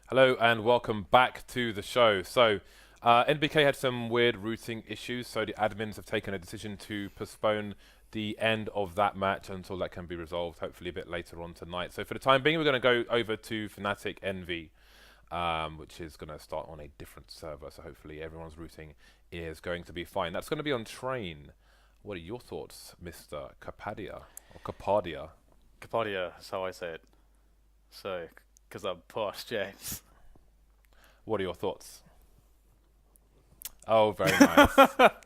Hello and welcome back to the show. So, NBK had some weird routing issues, so the admins have taken a decision to postpone the end of that match until that can be resolved, hopefully a bit later on tonight. So for the time being, we're going to go over to Fnatic Envy, which is going to start on a different server, so hopefully everyone's routing is going to be fine. That's going to be on train. What are your thoughts, Mr. Capadia, or Capadia? Capadia, that's how I say it. So, because I'm posh, James. What are your thoughts? Oh, very nice.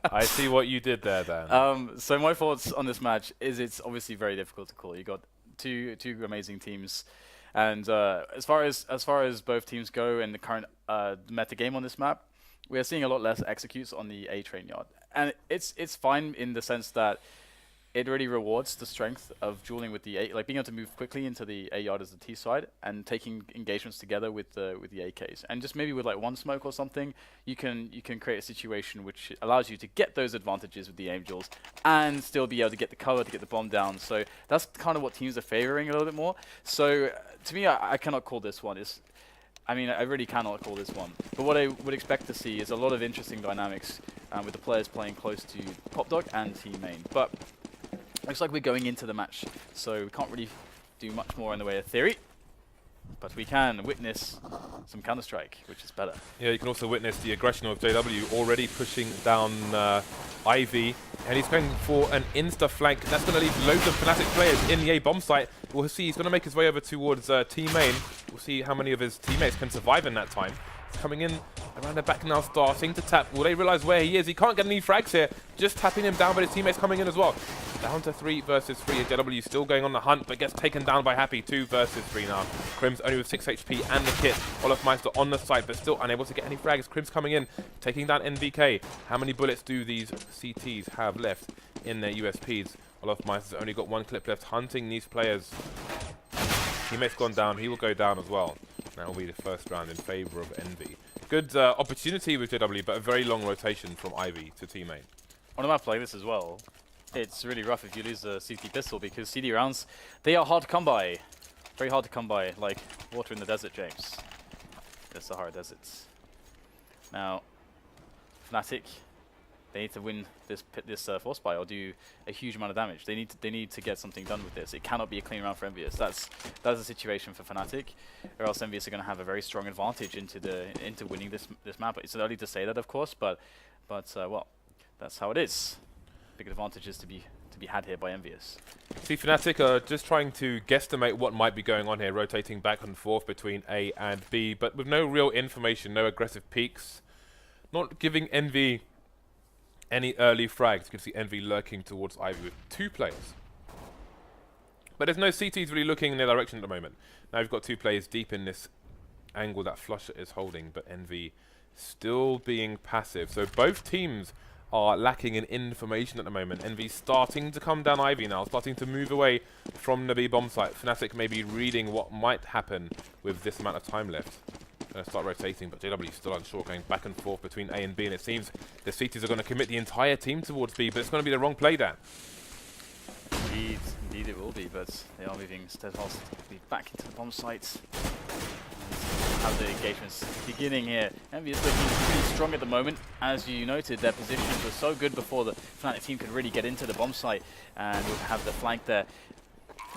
I see what you did there, then. So my thoughts on this match is it's obviously very difficult to call. You got two amazing teams, and as far as both teams go in the current meta game on this map, we are seeing a lot less executes on the A train yard, and it's fine in the sense that it really rewards the strength of dueling with the A, like being able to move quickly into the A yard as the T side and taking engagements together with the AKs. And just maybe with like one smoke or something, you can create a situation which allows you to get those advantages with the Angels and still be able to get the cover to get the bomb down. So that's kind of what teams are favoring a little bit more. So to me, I cannot call this one. I really cannot call this one. But what I would expect to see is a lot of interesting dynamics with the players playing close to Pop Dog and Team Main. But looks like we're going into the match, so we can't really do much more in the way of theory, but we can witness some Counter-Strike, which is better. Yeah, you can also witness the aggression of JW already pushing down Ivy, and he's going for an insta-flank. That's going to leave loads of Fnatic players in the A bomb site. We'll see he's going to make his way over towards Team Main. We'll see how many of his teammates can survive in that time. He's coming in around the back now, starting to tap. Will they realize where he is? He can't get any frags here. Just tapping him down, but his teammates coming in as well. Down to 3 versus 3. JW still going on the hunt, but gets taken down by Happy. 2 versus 3 now. Crim's only with 6 HP and the kit. Olafmeister on the side, but still unable to get any frags. Crim's coming in, taking down NVK. How many bullets do these CTs have left in their USPs? Olafmeister's only got 1 clip left, hunting these players. Teammate's gone down. He will go down as well. That will be the first round in favor of Envy. Good opportunity with JW, but a very long rotation from Ivy to Team Main. On a map like this as well, it's really rough if you lose the CT pistol, because CD rounds, they are hard to come by. Very hard to come by, like water in the desert, James. The Sahara deserts. Now, Fnatic, they need to win this force buy or do a huge amount of damage. They need to get something done with this. It cannot be a clean round for EnVyUs. That's the situation for Fnatic, or else EnVyUs are going to have a very strong advantage into winning this map. It's early to say that, of course, but well, that's how it is. Big advantages to be had here by EnVyUs. See, Fnatic are just trying to guesstimate what might be going on here, rotating back and forth between A and B, but with no real information, no aggressive peaks, not giving Envy any early frags. You can see Envy lurking towards Ivy with 2 players. But there's no CTs really looking in their direction at the moment. Now we've got 2 players deep in this angle that Flusher is holding, but Envy still being passive. So both teams are lacking in information at the moment. Envy starting to come down Ivy now, starting to move away from the B bomb site. Fnatic may be reading what might happen with this amount of time left. Going to start rotating, but JW still unsure, going back and forth between A and B, and it seems the CTs are going to commit the entire team towards B, but it's going to be the wrong play, Dan. Indeed it will be, but they are moving steadfastly back into the bomb sites. Have the engagements beginning here. EnVyUs looking pretty strong at the moment. As you noted, their positions were so good before the Fnatic team could really get into the bomb site and would have the flank there.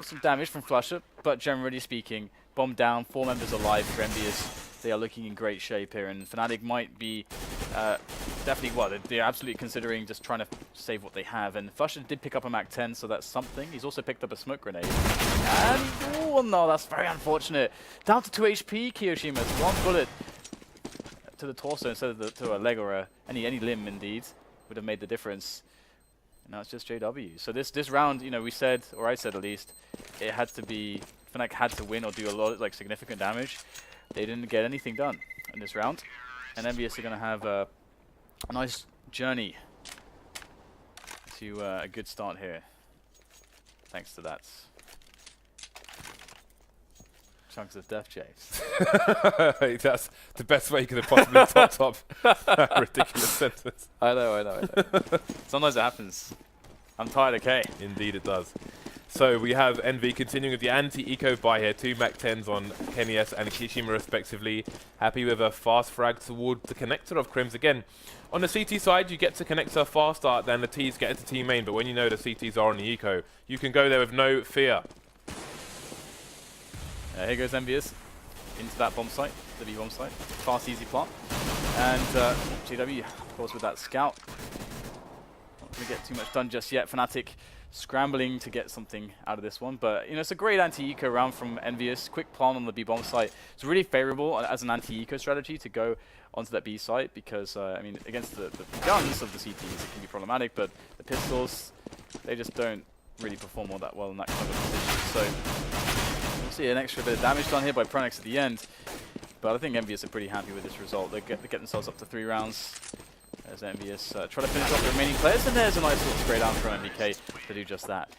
Some damage from Flusher, but generally speaking, bomb down, 4 members alive for EnVyUs. They are looking in great shape here, and Fnatic might be definitely, well, they're absolutely considering just trying to save what they have. And Flusher did pick up a Mac 10, so that's something. He's also picked up a smoke grenade. And, oh no, that's very unfortunate. Down to 2 HP, Kiyoshima. 1 bullet to the torso instead of to a leg or any limb, indeed, would have made the difference. And now it's just JW. So this round, you know, we said, or I said at least, it had to be, Fnatic had to win or do a lot of like significant damage. They didn't get anything done in this round, and EnVyUs are going to have a nice journey to a good start here, thanks to that. Chunks of death, James. That's the best way you could have possibly topped up that ridiculous sentence. I know. Sometimes it happens. I'm tired, okay? Indeed it does. So we have EnVy continuing with the anti-eco buy here. 2 Mac-10s on Kenny S and Kishima respectively. Happy with a fast frag toward the connector of Crims. Again, on the CT side, you get to connector faster than the Ts get into T main, but when you know the CTs are on the eco, you can go there with no fear. Here goes EnVyUs into that bomb site, the B bomb site. Fast, easy plant. And GW, of course, with that scout. Not going to get too much done just yet. Fnatic scrambling to get something out of this one, but you know, it's a great anti-eco round from EnVyUs. Quick plant on the B bomb site. It's really favorable as an anti-eco strategy to go onto that B site because I mean, against the guns of the CTs, it can be problematic, but the pistols, they just don't really perform all that well in that kind of position. So we'll see an extra bit of damage done here by Pronex at the end, but I think EnVyUs are pretty happy with this result. They get themselves up to 3 rounds. There's EnVyUs try to finish off the remaining players, and there's a nice little spray down from MBK to do just that.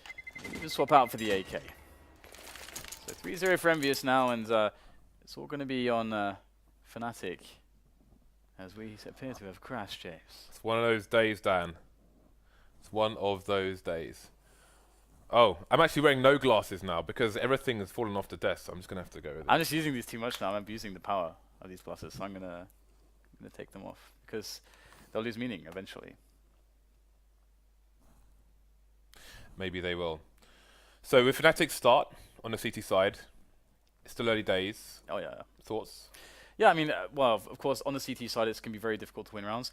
Even swap out for the AK. So 3-0 for EnVyUs now, and it's all going to be on Fnatic as we appear to have crashed, James. It's one of those days, Dan. It's one of those days. Oh, I'm actually wearing no glasses now because everything has fallen off the desk, so I'm just going to have to go with it. I'm just using these too much now. I'm abusing the power of these glasses, so I'm going to take them off because they'll lose meaning eventually. Maybe they will. So with Fnatic's start on the CT side, it's still early days. Oh yeah. Thoughts? Yeah, I mean, well, of course, on the CT side, it can be very difficult to win rounds.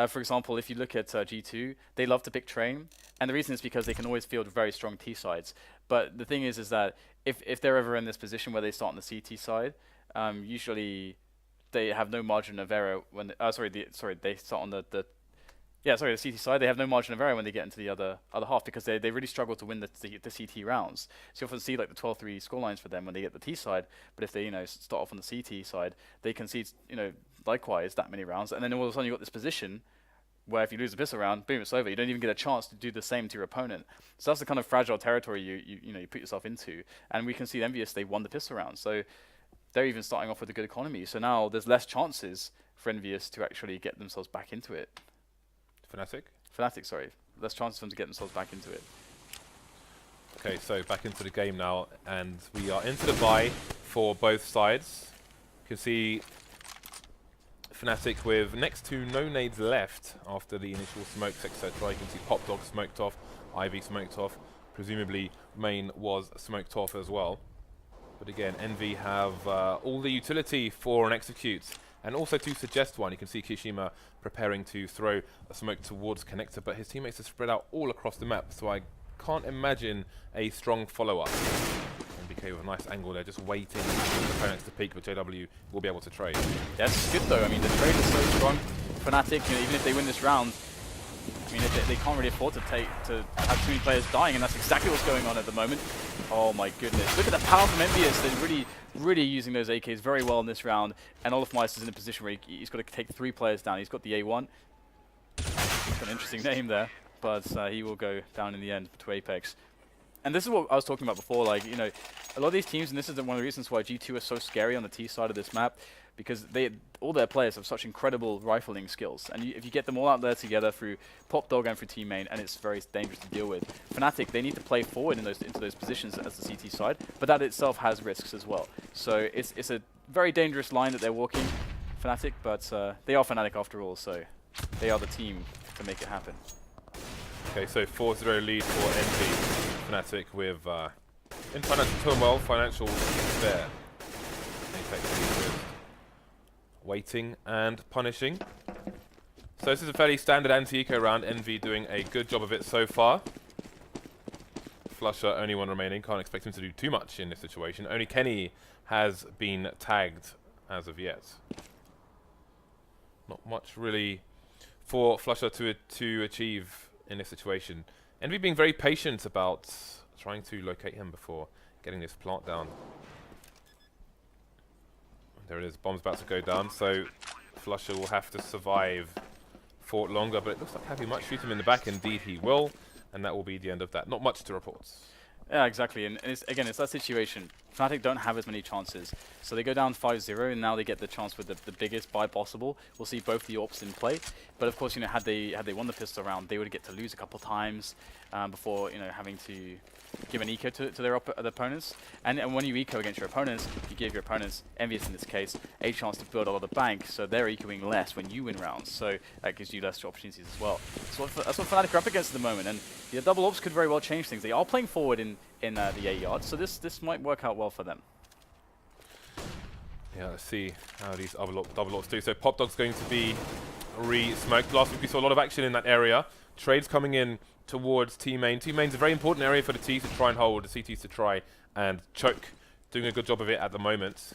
For example, if you look at G2, they love to pick train, and the reason is because they can always field very strong T sides. But the thing is that if they're ever in this position where they start on the CT side, usually they have no margin of error when they start on the CT side. They have no margin of error when they get into the other half because they really struggle to win the CT rounds. So you often see like the 12-3 scorelines for them when they get the T side. But if they start off on the CT side, they concede likewise that many rounds, and then all of a sudden you got this position where if you lose the pistol round, boom, it's over. You don't even get a chance to do the same to your opponent. So that's the kind of fragile territory you put yourself into. And we can see EnVyUs, they won the pistol round. So they're even starting off with a good economy. So now there's less chances for EnVyUs to actually get themselves back into it. Fnatic, sorry. Less chances for them to get themselves back into it. Okay, so back into the game now, and we are into the buy for both sides. You can see Fnatic with next to no nades left after the initial smokes, etc. You can see Pop Dog smoked off, Ivy smoked off, presumably Main was smoked off as well. But again, EnVy have all the utility for an execute, and also to suggest one. You can see Kishima preparing to throw a smoke towards connector, but his teammates are spread out all across the map, so I can't imagine a strong follow-up. MBK with a nice angle there, just waiting for the opponents to peek, but JW will be able to trade. That's good though. I mean, the trade is so strong. Fnatic, even if they win this round, I mean, they can't really afford to have too many players dying, and that's exactly what's going on at the moment. Oh my goodness. Look at the power from EnVyUs. They're really using those AKs very well in this round, and Olafmeister is in a position where he's got to take 3 players down. He's got the A1. He's got an interesting name there, but he will go down in the end to Apex. And this is what I was talking about before, like, a lot of these teams, and this is one of the reasons why G2 is so scary on the T side of this map, because all their players have such incredible rifling skills, and if you get them all out there together through Pop Dog and through team main, and it's very dangerous to deal with. Fnatic, they need to play forward into those positions as the CT side, but that itself has risks as well. So it's a very dangerous line that they're walking, Fnatic, but they are Fnatic after all, so they are the team to make it happen. Okay, so 4-0 lead for EnVy. Fnatic with in financial turmoil, financial despair. Apex waiting and punishing. So this is a fairly standard anti-eco round. EnVy doing a good job of it so far. Flusher, only one remaining. Can't expect him to do too much in this situation. Only Kenny has been tagged as of yet. Not much really for Flusher to achieve in this situation. EnVy being very patient about trying to locate him before getting this plant down. There it is, bomb's about to go down, so Flusher will have to survive for longer, but it looks like Happy might shoot him in the back. Indeed he will, and that will be the end of that. Not much to report. Yeah, exactly, and again, it's that situation Fnatic don't have as many chances. So they go down 5-0, and now they get the chance with the biggest buy possible. We'll see both the AWPs in play. But of course, you know, had they won the pistol round, they would get to lose a couple times before, you know, having to give an eco to their opponents. And when you eco against your opponents, you give your opponents, EnVyUs in this case, a chance to build a lot of bank, so they're ecoing less when you win rounds. So that gives you less opportunities as well. That's what Fnatic are up against at the moment. And the double AWPs could very well change things. They are playing forward in the A yard, so this might work out well for them. Yeah, let's see how these double AWPs do. So Popdog's going to be re-smoked. Last week we saw a lot of action in that area. Trades coming in towards T main. T main's a very important area for the T's to try and hold, the CTs to try and choke. Doing a good job of it at the moment.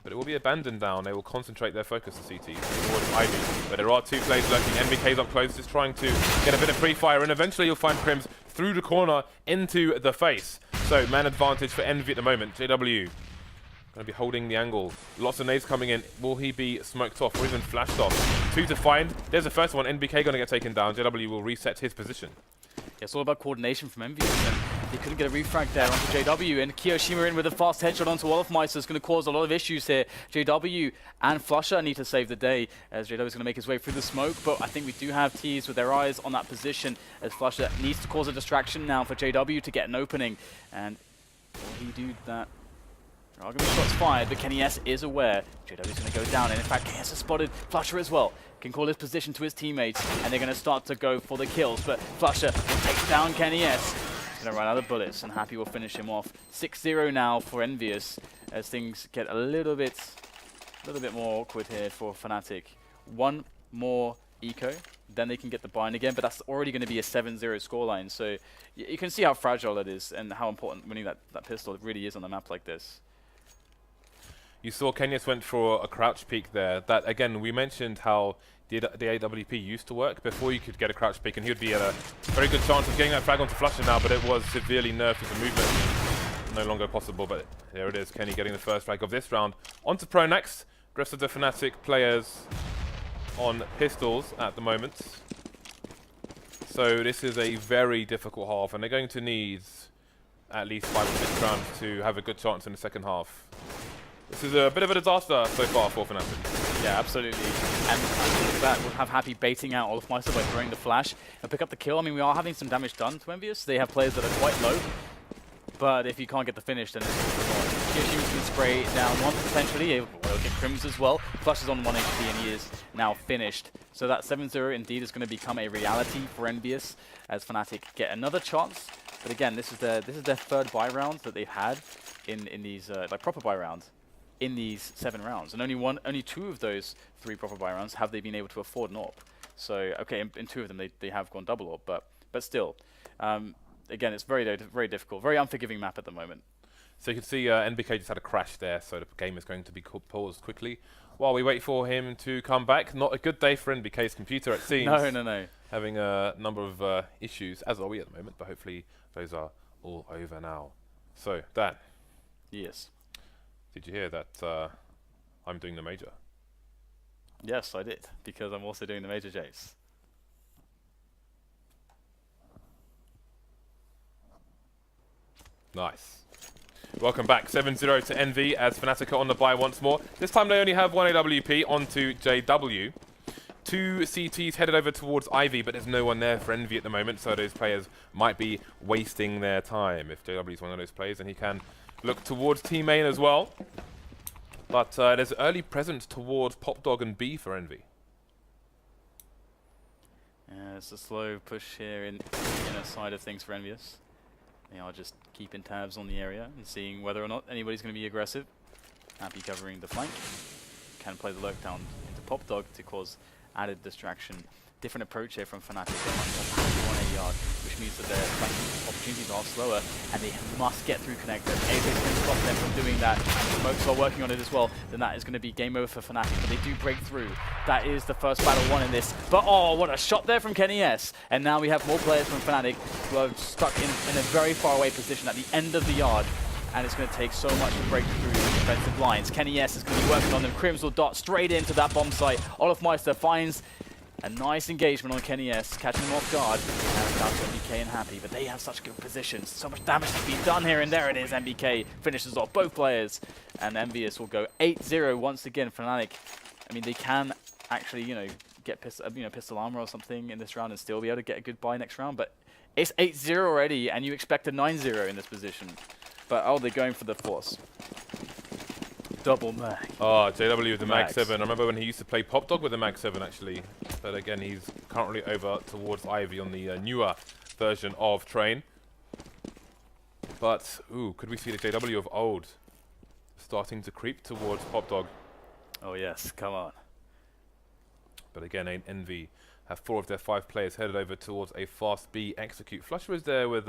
But it will be abandoned down. They will concentrate their focus, the CTs, towards Ivy. But there are two players lurking. NBK's up close, just trying to get a bit of free fire, and eventually you'll find Crims through the corner into the face. So man advantage for Envy at the moment. JW going to be holding the angle. Lots of nades coming in. Will he be smoked off or even flashed off? Two to find. There's the first one. NBK going to get taken down. JW will reset his position. Yeah, it's all about coordination from EnVyUs, and he couldn't get a refrag there onto JW, and Kiyoshima in with a fast headshot onto Wolfmeister is going to cause a lot of issues here. JW and Flusher need to save the day, as JW is going to make his way through the smoke, but I think we do have T's with their eyes on that position, as Flusher needs to cause a distraction now for JW to get an opening, and will he do that? There are going to be shots fired, but Kenny S is aware. JW is going to go down, and in fact, Kenny S has spotted Flusher as well. Can call his position to his teammates, and they're going to start to go for the kills, but Flusher takes down Kenny S. He's going to run out of bullets, and Happy will finish him off. 6-0 now for EnVyUs, as things get a little bit more awkward here for Fnatic. One more eco, then they can get the bind again, but that's already going to be a 7-0 scoreline, so you can see how fragile it is, and how important winning that pistol really is on a map like this. You saw Kenyas went for a crouch peek there. That, again, we mentioned how the AWP used to work. Before you could get a crouch peek, and he would be at a very good chance of getting that frag onto Flusher now, but it was severely nerfed with the movement. No longer possible, but there it is. Kenny getting the first frag of this round. On to Pro next. The rest of the Fnatic players on pistols at the moment. So this is a very difficult half, and they're going to need at least 5 or 6 rounds to have a good chance in the second half. This is a bit of a disaster so far for Fnatic. Yeah, absolutely. And that will have Happy baiting out Wolfmeister by throwing the flash and pick up the kill. I mean, we are having some damage done to EnVyUs. They have players that are quite low, but if you can't get the finish, then it's Kiyoshima's going to spray down one potentially. He'll get Crims as well. Flush is on 1 HP, and he is now finished. So that 7-0 indeed is going to become a reality for EnVyUs as Fnatic get another chance. But again, this is their third buy round that they've had in these like proper buy rounds. In these 7 rounds, and only 2 of those 3 proper buy rounds have they been able to afford an AWP. So okay, in 2 of them they have gone double AWP, but still, again, it's very difficult, very unforgiving map at the moment. So you can see NBK just had a crash there, so the game is going to be paused quickly while we wait for him to come back. Not a good day for NBK's computer, it seems. No. Having a number of issues, as are we at the moment, but hopefully those are all over now. So Dan. Yes. Did you hear that I'm doing the major? Yes, I did, because I'm also doing the major, Jace. Nice. Welcome back. 7-0 to Envy as Fnatic are on the buy once more. This time they only have 1 AWP onto JW. 2 CTs headed over towards Ivy, but there's no one there for Envy at the moment, so those players might be wasting their time. If JW is one of those players, then he can look towards T main as well. But there's early presence towards Popdog and B for Envy. Yeah, it's a slow push here in the side of things for EnVyUs. They are just keeping tabs on the area and seeing whether or not anybody's going to be aggressive. Happy covering the flank. Can play the lurk down into Popdog to cause added distraction. Different approach here from Fnatic. They're much more 1 yard, which means that their flanking opportunities are slower, and they must get through connector. If they can stop them from doing that, and the Smokes are working on it as well, then that is going to be game over for Fnatic, but they do break through. That is the first battle won in this, but oh, what a shot there from Kenny S. And now we have more players from Fnatic who are stuck in a very far away position at the end of the yard, and it's going to take so much to break through the defensive lines. Kenny S is going to be working on them. Crims will dot straight into that bomb site. Olofmeister finds A nice engagement on Kenny S, catching him off guard. And that's MBK and Happy, but they have such good positions. So much damage to be done here, and there it is. MBK finishes off both players, and EnVyUs will go 8-0 once again. Fnatic, I mean, they can actually, get pistol armor or something in this round and still be able to get a good buy next round, but it's 8-0 already, and you expect a 9-0 in this position. But oh, they're going for the force. Double mag. Oh, JW with the Mag Mags. 7. I remember when he used to play Pop Dog with the Mag 7, actually. But again, he's currently over towards Ivy on the newer version of Train. But, ooh, could we see the JW of old starting to creep towards Pop Dog? Oh yes, come on. But again, Envy have 4 of their 5 players headed over towards a fast B execute. Flusher is there with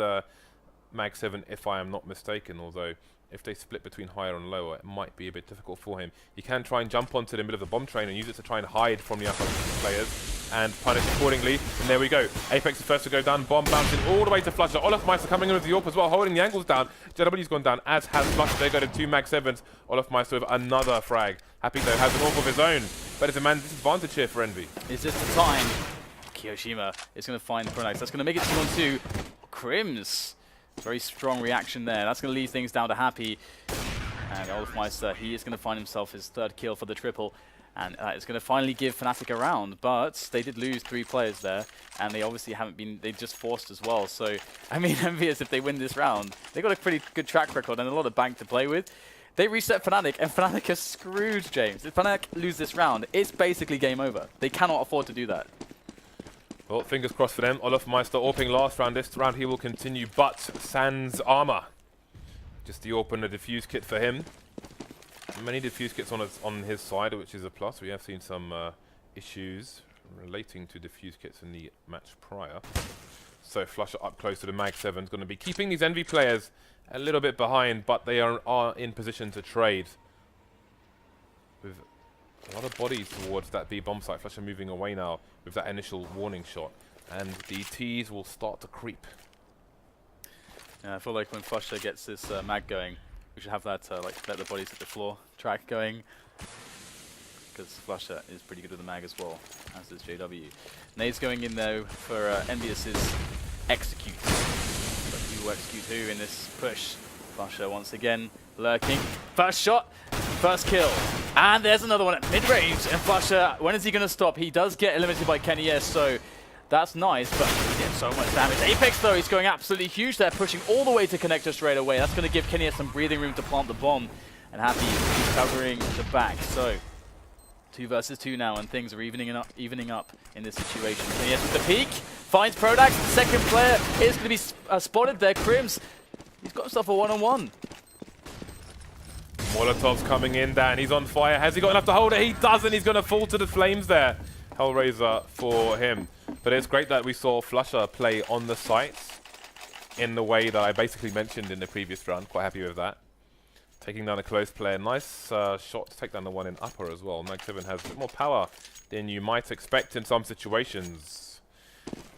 Mag 7, if I am not mistaken, although if they split between higher and lower, it might be a bit difficult for him. He can try and jump onto the middle of the bomb train and use it to try and hide from the upper players and punish accordingly. And there we go. Apex the first to go down, bomb bouncing all the way to Flusher. Olaf Meister coming in with the AWP as well, holding the angles down. JW's gone down, as has Flusher. They go to 2 Mag 7s. Olaf Meister with another frag. Happy though has an AWP of his own, but it's a man's disadvantage here for Envy. Is this the time? Kiyoshima is going to find Pronax. That's going to make it 2-on-2. Crims. Very strong reaction there. That's going to leave things down to Happy. And Olaf Meister, he is going to find himself his 3rd kill for the triple. And it's going to finally give Fnatic a round. But they did lose 3 players there. And they obviously haven't been, they just forced as well. So, I mean, EnVyUs, if they win this round, they've got a pretty good track record and a lot of bank to play with. They reset Fnatic, and Fnatic are screwed, James. If Fnatic lose this round, it's basically game over. They cannot afford to do that. Well, fingers crossed for them. Olaf Meister AWPing last round. This round he will continue, but sans armor. Just the AWP and the defuse kit for him. Many defuse kits on his side, which is a plus. We have seen some issues relating to defuse kits in the match prior. So Flusher up close to the Mag 7 is going to be keeping these Envy players a little bit behind, but they are in position to trade. With a lot of bodies towards that B bomb site. Flusher moving away now with that initial warning shot. And the Ts will start to creep. Yeah, I feel like when Flusher gets this mag going, we should have that like let the bodies hit the floor track going. Because Flusher is pretty good with the mag as well, as is JW. Nade's going in though for EnVyUs' execute. But who will execute who in this push? Flusher once again lurking. First shot, first kill. And there's another one at mid-range. And Flusher, when is he going to stop? He does get eliminated by Kenny S, so that's nice, but he did so much damage. Apex though, he's going absolutely huge there, pushing all the way to connector straight away. That's going to give Kenny S some breathing room to plant the bomb. And Happy is covering the back. So 2 versus 2 now, and things are evening up in this situation. Kenny S with the peek, finds Prodax. The second player is going to be spotted there. Crims, he's got himself a 1-on-1. Molotov's coming in, Dan. He's on fire. Has he got enough to hold it? He doesn't. He's going to fall to the flames there. Hellraiser for him. But it's great that we saw Flusher play on the sites in the way that I basically mentioned in the previous round. Quite happy with that. Taking down a close player. Nice shot to take down the one in upper as well. Mag 7 has a bit more power than you might expect in some situations.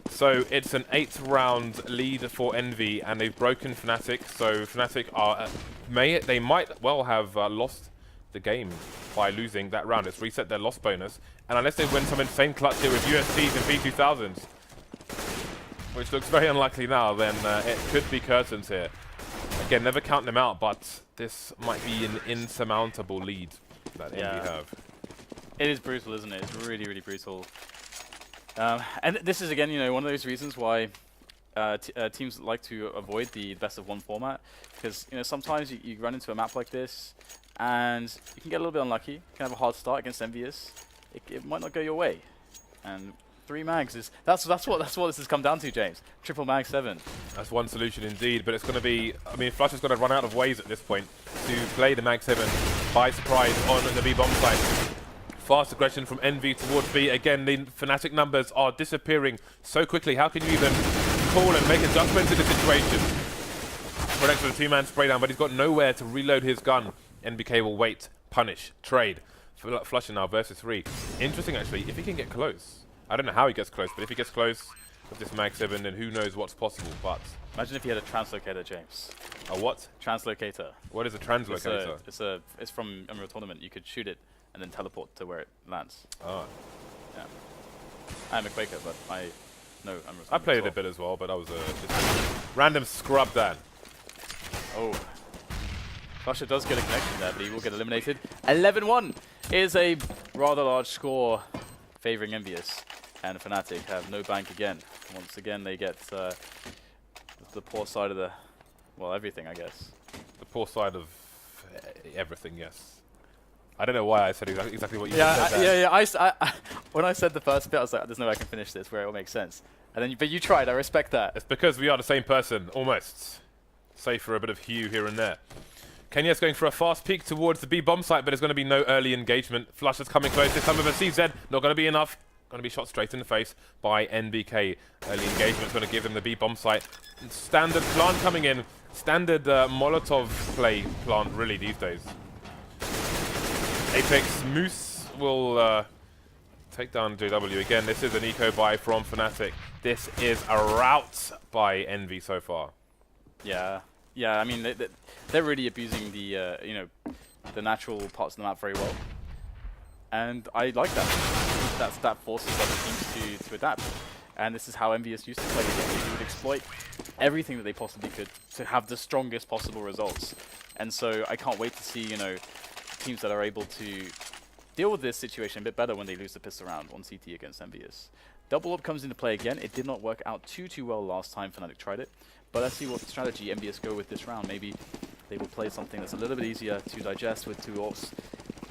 So it's an 8-round lead for Envy, and they've broken Fnatic. So Fnatic are they might well have lost the game by losing that round. It's reset their loss bonus, and unless they win some insane clutch here with USCs and P2000s, which looks very unlikely now, then it could be curtains here. Again, never count them out, but this might be an insurmountable lead that Envy have. It is brutal, isn't it? It's really, really brutal. And this is, again, one of those reasons why teams like to avoid the best-of-1 format, because sometimes you run into a map like this, and you can get a little bit unlucky. You can have a hard start against EnVyUs. It might not go your way, and 3 mags is that's what this has come down to, James. Triple mag 7. That's one solution indeed, but it's going to be. I mean, Flusher's got to run out of ways at this point to play the mag 7 by surprise on the B bomb site. Fast aggression from Envy towards B. Again, the Fnatic numbers are disappearing so quickly. How can you even call and make adjustments in the situation? Prodax with a 2-man spray down, but he's got nowhere to reload his gun. NBK will wait, punish, trade. Flusher now versus 3. Interesting, actually, if he can get close. I don't know how he gets close, but if he gets close with this mag 7, then who knows what's possible. But imagine if he had a translocator, James. A what? Translocator. What is a translocator? It's from Unreal Tournament. You could shoot it and then teleport to where it lands. Oh. Yeah. I'm a Quaker, but I'm I played it a bit as well, but I was just a random scrub Dan. Oh. Flusha does get a connection there, but he will get eliminated. 11-1 is a rather large score favoring EnVyUs. And Fnatic have no bank again. Once again, they get the poor side of the, well, everything, I guess. The poor side of everything, yes. I don't know why I said exactly what you said there. I when I said the first bit, I was like, there's no way I can finish this where it will make sense. And then, but you tried, I respect that. It's because we are the same person, almost. Save for a bit of hue here and there. Kenya's going for a fast peek towards the B bomb site, but there's going to be no early engagement. Flush is coming close. This time with a CZ, not going to be enough. Going to be shot straight in the face by NBK. Early engagement's going to give them the B bomb site. Standard plant coming in. Standard Molotov play plant, really, these days. Apex Moose will take down JW again. This is an eco buy from Fnatic. This is a rout by Envy so far. Yeah, I mean they're really abusing the you know, the natural parts of the map very well, and I like that. That forces other teams to adapt, and this is how EnVyUs used to play the game. They would exploit everything that they possibly could to have the strongest possible results, and so I can't wait to see, you know, teams that are able to deal with this situation a bit better when they lose the pistol round on CT against EnVyUs. Double up comes into play again. It did not work out too well last time Fnatic tried it, but let's see what strategy EnVyUs go with this round. Maybe they will play something that's a little bit easier to digest with 2 AWPs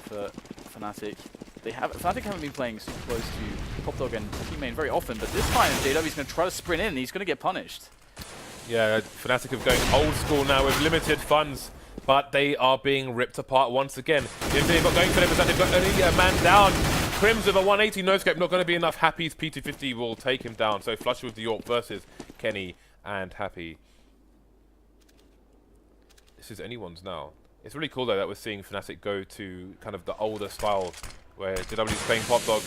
for Fnatic. Fnatic haven't been playing super close to Top Dog and team main very often, but this time JW's going to try to sprint in and he's going to get punished. Yeah, Fnatic are going old school now with limited funds, but they are being ripped apart once again. They've got going for them is that they've got only a man down. Crims with a 180 no-scope, not going to be enough. Happy's P250 will take him down. So Flush with the York versus Kenny and Happy. This is anyone's now. It's really cool though that we're seeing Fnatic go to kind of the older style where JW is playing Pop Dog.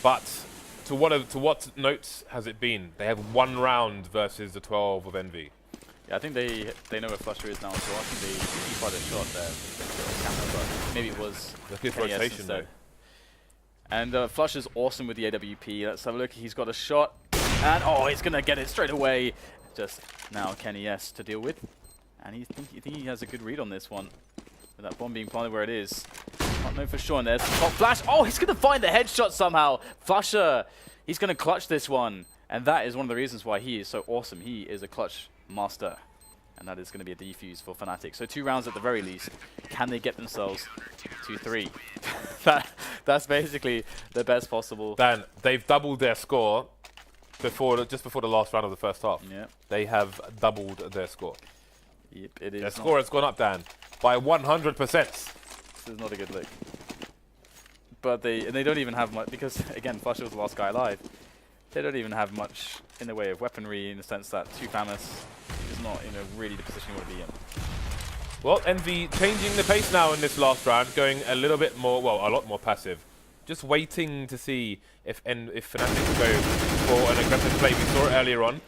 But to what notes has it been? They have 1 round versus the 12 of Envy. Yeah, I think they know where Flusher is now as well. I think they tried a shot there, but maybe it was a good rotation though. And Flusher's awesome with the AWP. Let's have a look. He's got a shot, and oh, he's gonna get it straight away. Just now, Kenny S to deal with, and you think he has a good read on this one. With that bomb being planted where it is. Can't know for sure. And there's the top flash. Oh, he's gonna find the headshot somehow. Flusher, he's gonna clutch this one, and that is one of the reasons why he is so awesome. He is a clutch master, and that is going to be a defuse for Fnatic. So 2 rounds at the very least. Can they get themselves to 3? That's basically the best possible. Dan, they've doubled their score just before the last round of the first half. Yeah, they have doubled their score. Yep, it is. Their score has gone up, Dan, by 100%. This is not a good lick. But they don't even have much, because again, Flusher was the last guy alive. They don't even have much in the way of weaponry, in the sense that 2 FAMAS is not, you know, really the position you want to be in. Well, Envy changing the pace now in this last round, going a little bit more, well, a lot more passive. Just waiting to see if Fnatic go for an aggressive play. We saw it earlier on. You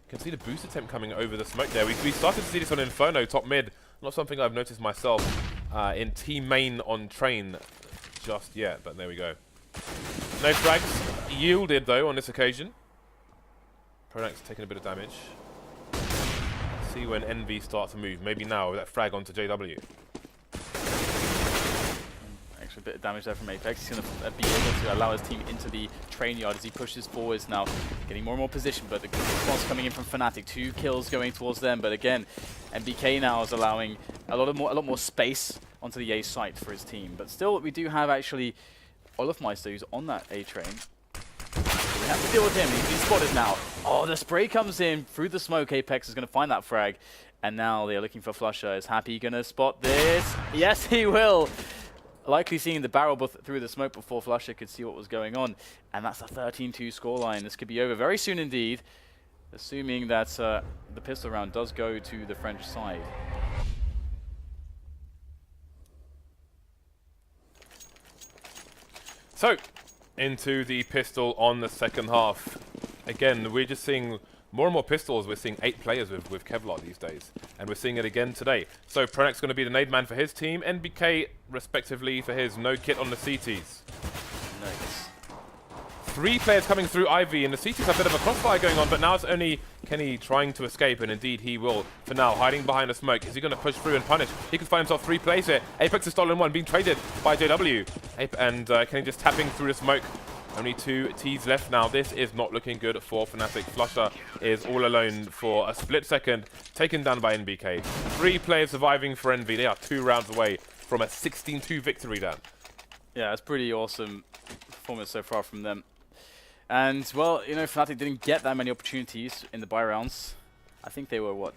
can see the boost attempt coming over the smoke there. We started to see this on Inferno, top mid. Not something I've noticed myself in team main on train just yet, but there we go. No frags yielded though on this occasion. Pronax taking a bit of damage. See when Envy start to move. Maybe now with that frag onto JW. Extra bit of damage there from Apex. He's going to be able to allow his team into the train yard as he pushes forwards now, getting more and more position. But the response coming in from Fnatic, 2 kills going towards them. But again, MBK now is allowing a lot more space onto the A site for his team. But still, we do have actually Olafmeister who's on that A train. We have to deal with him. He's been spotted now. Oh, the spray comes in through the smoke. Apex is going to find that frag. And now they are looking for Flusher. Is Happy going to spot this? Yes, he will. Likely seeing the barrel through the smoke before Flusher could see what was going on. And that's a 13-2 scoreline. This could be over very soon indeed. Assuming that the pistol round does go to the French side. So, into the pistol on the second half. Again, we're just seeing more and more pistols. We're seeing 8 players with Kevlar these days. And we're seeing it again today. So Pronax going to be the nade man for his team. NBK, respectively, for his no kit on the CTs. Nice. 3 players coming through Ivy, and the CTs have a bit of a crossfire going on, but now it's only Kenny trying to escape, and indeed he will for now, hiding behind the smoke. Is he going to push through and punish? He can find himself 3 plays here. Apex has stolen 1, being traded by JW. And Kenny just tapping through the smoke. Only 2 Ts left now. This is not looking good for Fnatic. Flusher is all alone for a split second, taken down by NBK. 3 players surviving for Envy. They are 2 rounds away from a 16-2 victory, Dan. Yeah, it's pretty awesome performance so far from them. And, well, you know, Fnatic didn't get that many opportunities in the buy rounds. I think they were, what,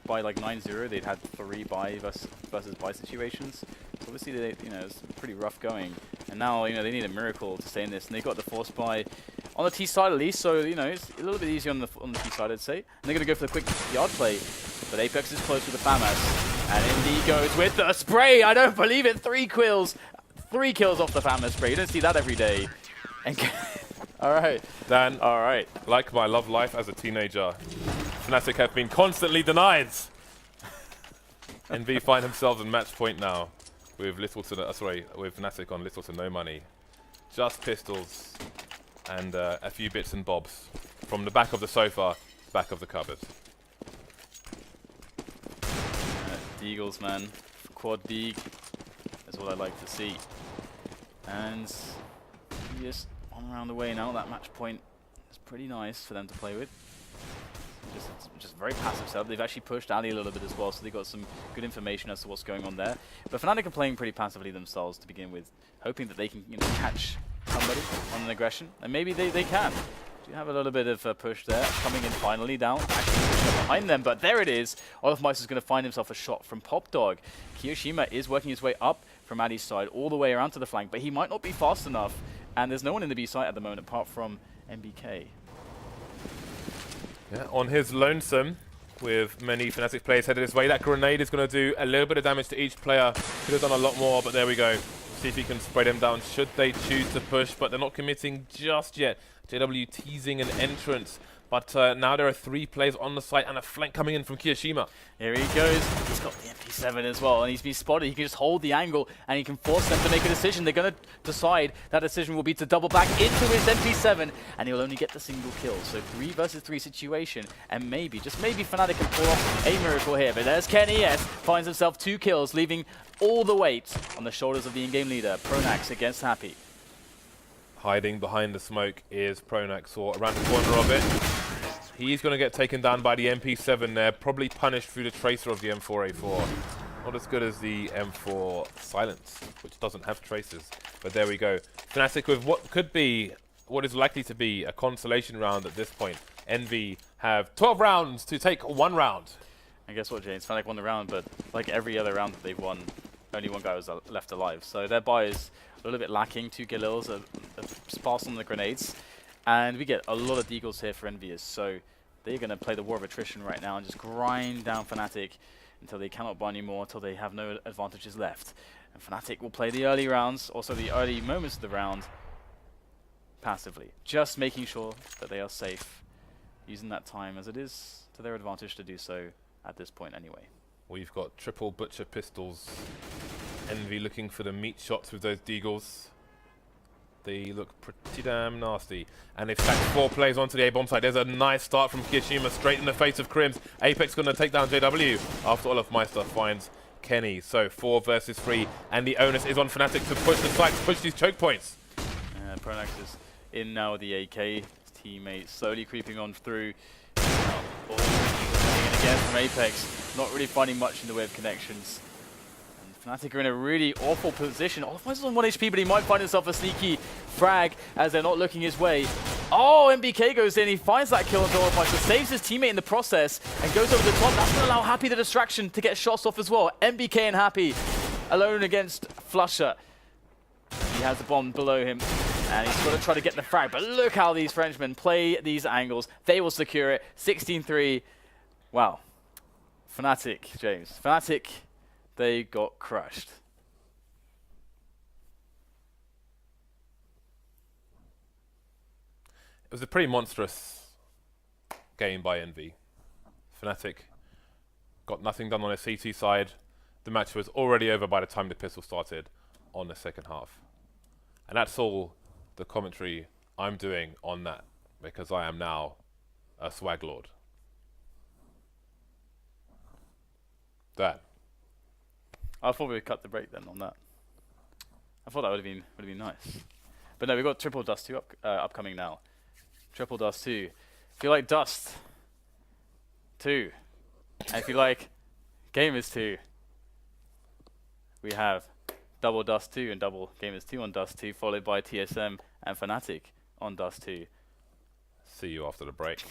by like 9-0, they'd had 3 buy versus buy situations. So obviously, they, you know, it's pretty rough going. And now, you know, they need a miracle to stay in this. And they got the force buy on the T side at least, so, you know, it's a little bit easier on the T side, I'd say. And they're going to go for the quick yard play. But Apex is close with the FAMAS. And Indy goes with the spray. I don't believe it. 3 kills. 3 kills off the FAMAS spray. You don't see that every day. And all right. Dan, all right. Like my love life as a teenager, Fnatic have been constantly denied. Envy find themselves in match point now with with Fnatic on little to no money. Just pistols and a few bits and bobs from the back of the sofa, back of the cupboard. Deagles, man. Quad Deag is what I like to see. And just on around the way now, that match point is pretty nice for them to play with. Just very passive setup. They've actually pushed Ali a little bit as well, so they got some good information as to what's going on there. But Fnatic are playing pretty passively themselves to begin with, hoping that they can, you know, catch somebody on an aggression, and maybe they can. Do have a little bit of a push there, coming in finally down, actually behind them, but there it is. Olofmeister is going to find himself a shot from Pop Dog. Kiyoshima is working his way up from Addy's side, all the way around to the flank, but he might not be fast enough, and there's no one in the B site at the moment apart from MBK. Yeah, on his lonesome, with many Fnatic players headed his way. That grenade is going to do a little bit of damage to each player. Could have done a lot more, but there we go. See if he can spray them down should they choose to push, but they're not committing just yet. JW teasing an entrance, but now there are 3 players on the site and a flank coming in from Kiyoshima. Here he goes. He's got the MP7 as well, and he's been spotted. He can just hold the angle, and he can force them to make a decision. They're going to decide that decision will be to double back into his MP7, and he'll only get the single kill. So 3 versus 3 situation, and maybe, just maybe, Fnatic can pull off a miracle here. But there's Kenny S, finds himself 2 kills, leaving all the weight on the shoulders of the in-game leader, Pronax against Happy. Hiding behind the smoke is Pronax, or around the corner of it. He's going to get taken down by the MP7 there, probably punished through the tracer of the M4A4. Not as good as the M4 Silence, which doesn't have tracers. But there we go. Fnatic with what is likely to be a consolation round at this point. Envy have 12 rounds to take 1 round. And guess what, James? Fnatic won the round, but like every other round that they've won, only 1 guy was left alive. So their buy is a little bit lacking. 2 Galils, a sparse on the grenades. And we get a lot of Deagles here for EnVyUs. So they're going to play the war of attrition right now and just grind down Fnatic until they cannot buy anymore, until they have no advantages left. And Fnatic will play the early rounds, also the early moments of the round, passively. Just making sure that they are safe, using that time as it is to their advantage to do so at this point anyway. We've got triple butcher pistols. Envy looking for the meat shots with those Deagles. They look pretty damn nasty. And they've stacked 4 players onto the A-bomb side. There's a nice start from Kiyoshima, straight in the face of Crims. Apex going to take down JW after Olofmeister finds Kenny. So 4 versus 3, and the onus is on Fnatic to push the site, to push these choke points. Pronax is in now with the AK. His teammate slowly creeping on through. And again from Apex, not really finding much in the way of connections. Fnatic are in a really awful position. Olofmeister's on 1 HP, but he might find himself a sneaky frag as they're not looking his way. Oh, MBK goes in, he finds that kill onto Olofmeister, saves his teammate in the process, and goes over the top. That's going to allow Happy the distraction to get shots off as well. MBK and Happy alone against Flusher. He has the bomb below him, and he's got to try to get the frag. But look how these Frenchmen play these angles. They will secure it. 16-3. Wow. Fnatic, James. Fnatic, they got crushed. It was a pretty monstrous game by Envy. Fnatic got nothing done on their CT side. The match was already over by the time the pistol started on the second half. And that's all the commentary I'm doing on that because I am now a swag lord. That. I thought we would cut the break then on that. I thought that would have been nice. But no, we've got Triple Dust 2 upcoming now. Triple Dust 2. If you like Dust 2, and if you like Gamers 2, we have Double Dust 2 and Double Gamers 2 on Dust 2, followed by TSM and Fnatic on Dust 2. See you after the break.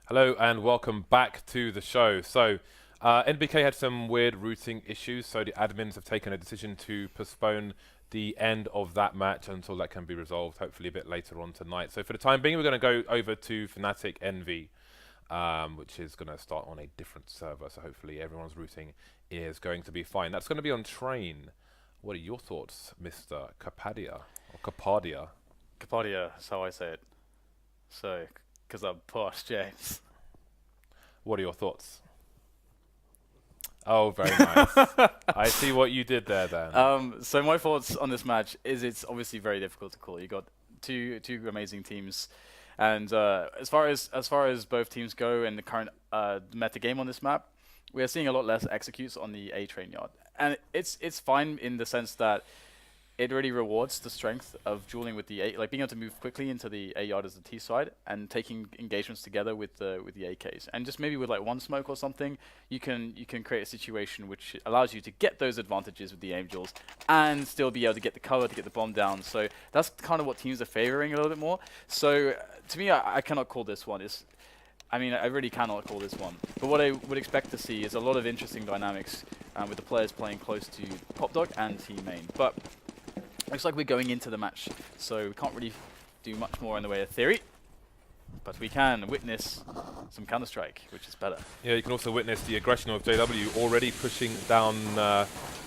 Hello and welcome back to the show. So, NBK had some weird routing issues, so the admins have taken a decision to postpone the end of that match until that can be resolved, hopefully a bit later on tonight. So for the time being, we're going to go over to Fnatic EnVy, which is going to start on a different server, so hopefully everyone's routing is going to be fine. That's going to be on train. What are your thoughts, Mr. Capadia, or Capadia? Capadia, that's how I say it. So, because I'm posh, James. What are your thoughts? Oh, very nice. I see what you did there then. So my thoughts on this match is it's obviously very difficult to call. You got two amazing teams, and as far as both teams go in the current meta game on this map, we are seeing a lot less executes on the A train yard, and it's fine in the sense that it really rewards the strength of dueling with the A, like being able to move quickly into the A yard as the T side and taking engagements together with the AKs, and just maybe with like one smoke or something, you can create a situation which allows you to get those advantages with the Angels and still be able to get the cover to get the bomb down. So that's kind of what teams are favoring a little bit more. So to me, I cannot call this one. I really cannot call this one. But what I would expect to see is a lot of interesting dynamics with the players playing close to Top Dog and Team Main. But looks like we're going into the match, so we can't really do much more in the way of theory, but we can witness some Counter-Strike, which is better. Yeah, you can also witness the aggression of JW already pushing down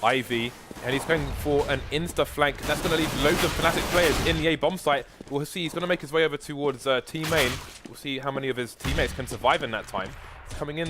Ivy, and he's going for an insta-flank. That's going to leave loads of Fnatic players in the A bomb site. We'll see he's going to make his way over towards Team Main. We'll see how many of his teammates can survive in that time. He's coming in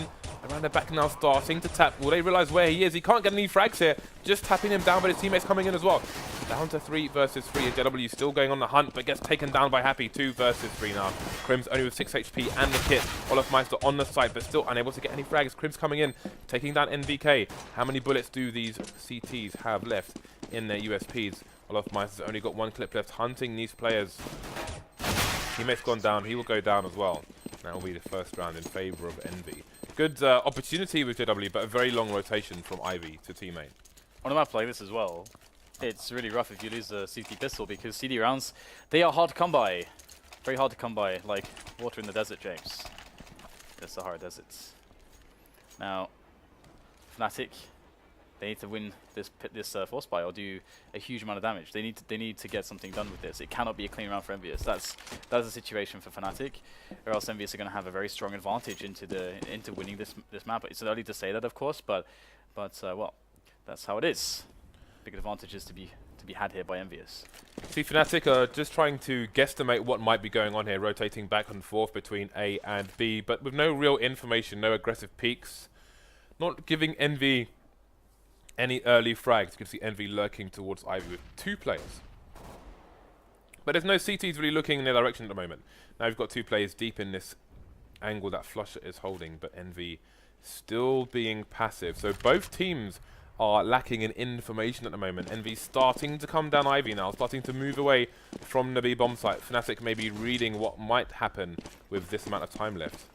around the back now, starting to tap. Will they realize where he is? He can't get any frags here. Just tapping him down, but his teammates coming in as well. Down to 3 versus 3. JW still going on the hunt, but gets taken down by Happy. 2 versus 3 now. Krim's only with 6 HP and the kit. Olofmeister on the site, but still unable to get any frags. Krim's coming in, taking down NBK. How many bullets do these CTs have left in their USPs? Olofmeister's only got 1 clip left, hunting these players. Teammate's gone down. He will go down as well. That will be the first round in favor of EnVy. Good opportunity with JW, but a very long rotation from Ivy to teammate. On a map like this as well, it's really rough if you lose the CT pistol, because CD rounds, they are hard to come by. Very hard to come by, like water in the desert, James. The Sahara deserts. Now, Fnatic, they need to win this force buy or do a huge amount of damage. They need to get something done with this. It cannot be a clean round for EnVyUs. That's the situation for Fnatic, or else EnVyUs are going to have a very strong advantage into winning this map. It's early to say that, of course, but well, that's how it is. Big advantages to be had here by EnVyUs. See, Fnatic are just trying to guesstimate what might be going on here, rotating back and forth between A and B, but with no real information, no aggressive peaks, not giving EnVy any early frags. You can see EnVy lurking towards Ivy with 2 players. But there's no CTs really looking in their direction at the moment. Now we've got 2 players deep in this angle that Flusher is holding, but EnVy still being passive. So both teams are lacking in information at the moment. EnVy starting to come down Ivy now, starting to move away from the B bomb site. Fnatic may be reading what might happen with this amount of time left.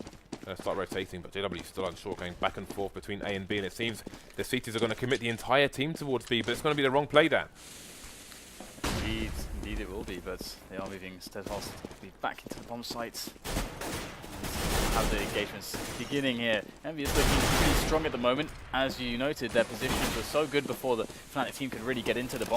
Going to start rotating, but JW still unsure, going back and forth between A and B, and it seems the CTs are going to commit the entire team towards B, but it's going to be the wrong play there. Indeed it will be, but they are moving steadfastly back into the bomb sites. How the engagement's beginning here. EnVyUs is looking pretty strong at the moment. As you noted, their positions were so good before the Fnatic team could really get into the bomb.